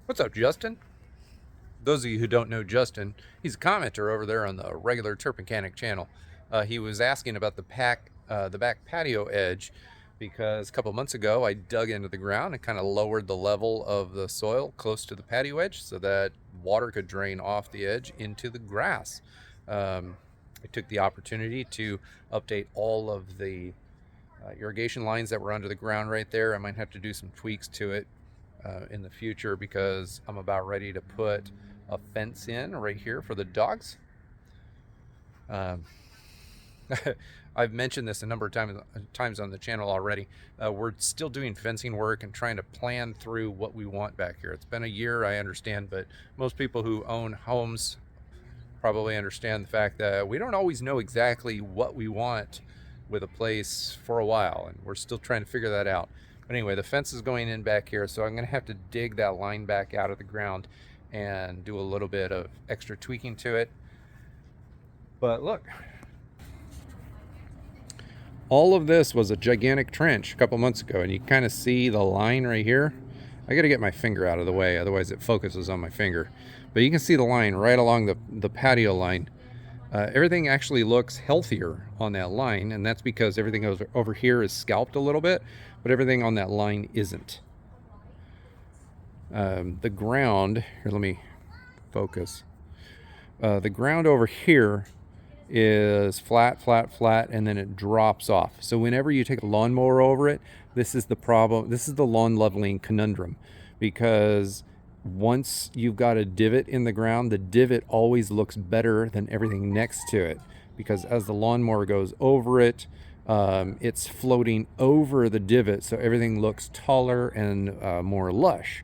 What's up, Justin? Those of you who don't know Justin, he's a commenter over there on the regular Turpmechanic channel. He was asking about the back patio edge because a couple months ago I dug into the ground and kind of lowered the level of the soil close to the patio edge so that water could drain off the edge into the grass. I took the opportunity to update all of the irrigation lines that were under the ground right there. I might have to do some tweaks to it in the future because I'm about ready to put a fence in right here for the dogs. Um, I've mentioned this a number of times on the channel already. We're still doing fencing work and trying to plan through what we want back here. It's been a year, I understand, but most people who own homes probably understand the fact that we don't always know exactly what we want with a place for a while, and we're still trying to figure that out. But anyway, the fence is going in back here, so I'm going to have to dig that line back out of the ground and do a little bit of extra tweaking to it. But look, all of this was a gigantic trench a couple months ago, and you kind of see the line right here. I got to get my finger out of the way, otherwise it focuses on my finger. But you can see the line right along the patio line. Everything actually looks healthier on that line, and that's because everything over here is scalped a little bit, but everything on that line isn't. The ground, here, let me focus. The ground over here is flat, flat, flat, and then it drops off. So whenever you take a lawnmower over it, this is the problem. This is the lawn leveling conundrum, because once you've got a divot in the ground, the divot always looks better than everything next to it, because as the lawnmower goes over it, it's floating over the divot, so everything looks taller and more lush.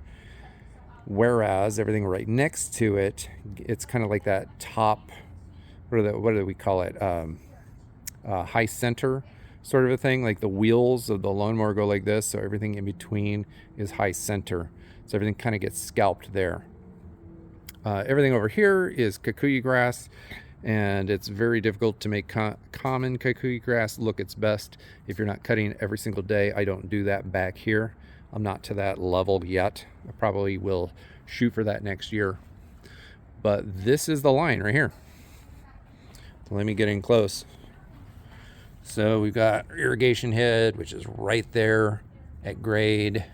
Whereas everything right next to it, it's kind of like that top, what do we call it? High center sort of a thing. Like the wheels of the lawnmower go like this, so everything in between is high center. So everything kind of gets scalped there. Everything over here is kikuyu grass, and it's very difficult to make common kikuyu grass look its best if you're not cutting every single day. I don't do that back here. I'm not to that level yet. I probably will shoot for that next year. But this is the line right here. So let me get in close. So we've got irrigation head, which is right there at grade.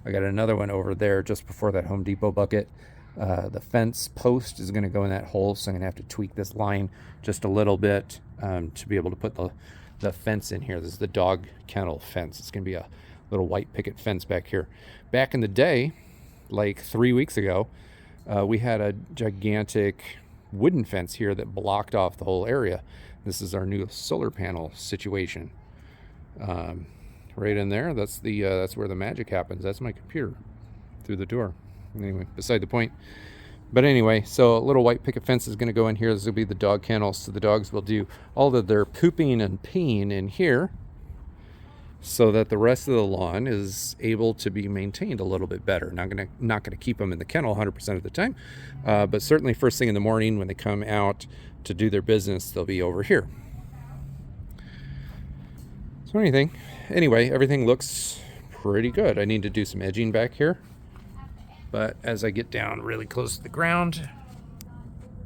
I got another one over there just before that Home Depot bucket. The fence post is going to go in that hole, so I'm going to have to tweak this line just a little bit to be able to put the fence in here. This is the dog kennel fence. It's going to be a little white picket fence back here. Back in the day, like 3 weeks ago, we had a gigantic wooden fence here that blocked off the whole area. This is our new solar panel situation. Right in there, that's where the magic happens. That's my computer through the door. Anyway, beside the point. But anyway, so a little white picket fence is going to go in here. This will be the dog kennel, so the dogs will do all of their pooping and peeing in here, so that the rest of the lawn is able to be maintained a little bit better. Not gonna keep them in the kennel 100% of the time, but certainly first thing in the morning when they come out to do their business, they'll be over here. So anyway, everything looks pretty good. I need to do some edging back here, but as I get down really close to the ground,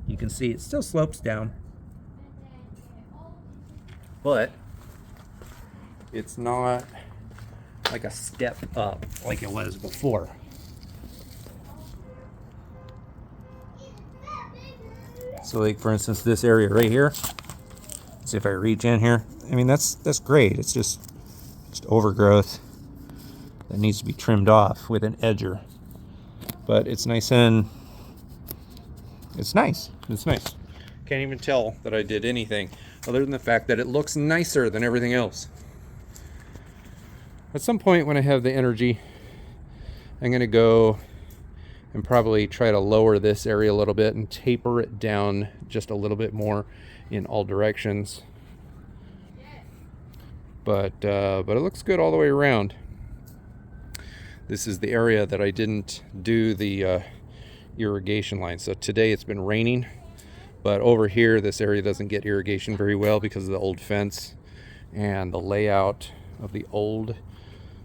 you can see it still slopes down, but it's not like a step up like it was before. So like for instance, this area right here, see if I reach in here, I mean that's great. It's just overgrowth that needs to be trimmed off with an edger. But it's nice and it's nice. Can't even tell that I did anything other than the fact that it looks nicer than everything else. At some point when I have the energy, I'm going to go and probably try to lower this area a little bit and taper it down just a little bit more in all directions. But it looks good all the way around. This is the area that I didn't do the irrigation line. So today it's been raining, but over here this area doesn't get irrigation very well because of the old fence and the layout of the old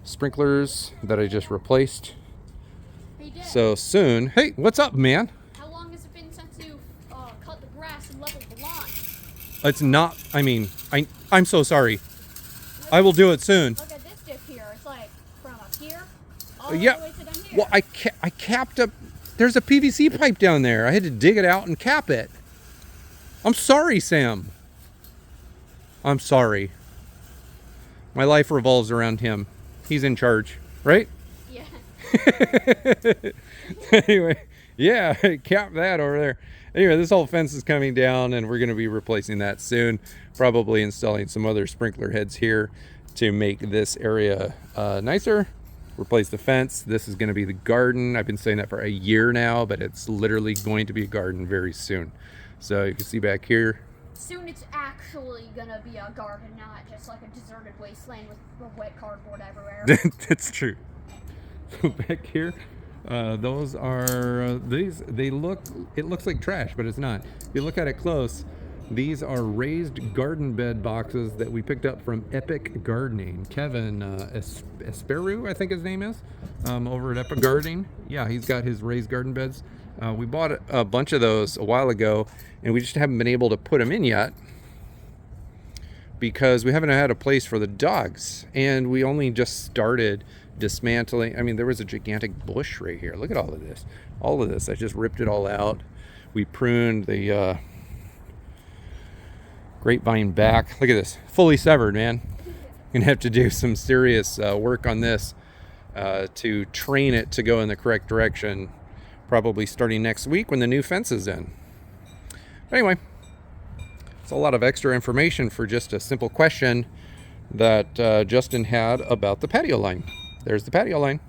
sprinklers that I just replaced. did. So soon. Hey, what's up, man? How long has it been since you cut the grass and leveled the lawn? It's not. I mean, I'm so sorry. I will do it soon. Look at this dip here. It's like from up here all Yeah. the way to down here. Well, I capped up. There's a PVC pipe down there. I had to dig it out and cap it. I'm sorry, Sam. I'm sorry. My life revolves around him. He's in charge, right? Yeah. Anyway, yeah, cap that over there. Anyway, this whole fence is coming down and we're going to be replacing that soon. Probably installing some other sprinkler heads here to make this area nicer. Replace the fence. This is going to be the garden. I've been saying that for a year now, but it's literally going to be a garden very soon. So you can see back here. Soon it's actually gonna be a garden, not just like a deserted wasteland with wet cardboard everywhere. That's true. So back here, those are these. It looks like trash, but it's not. If you look at it close, these are raised garden bed boxes that we picked up from Epic Gardening. Kevin Esperu, I think his name is, over at Epic Gardening. Yeah, he's got his raised garden beds. We bought a bunch of those a while ago, and we just haven't been able to put them in yet because we haven't had a place for the dogs, and we only just started dismantling. I mean, there was a gigantic bush right here. Look at all of this. All of this. I just ripped it all out. We pruned the grapevine back. Look at this. Fully severed, man. Gonna have to do some serious work on this to train it to go in the correct direction, probably starting next week when the new fence is in. But anyway, it's a lot of extra information for just a simple question that Justin had about the patio line. There's the patio line.